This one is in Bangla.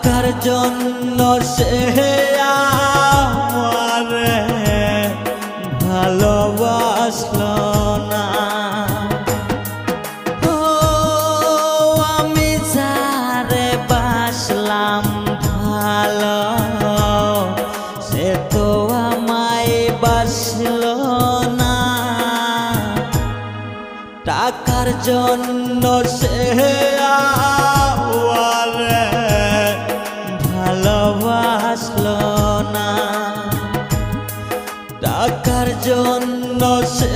টাকার জন্য সে আমারে ভালোবাসলো না। ও আমি যারে বাসলাম ভালো সে তো আমায় বাসলো না। টাকার জন্য সে আমারে ভালোবাসলো না। টাকার জন্য সে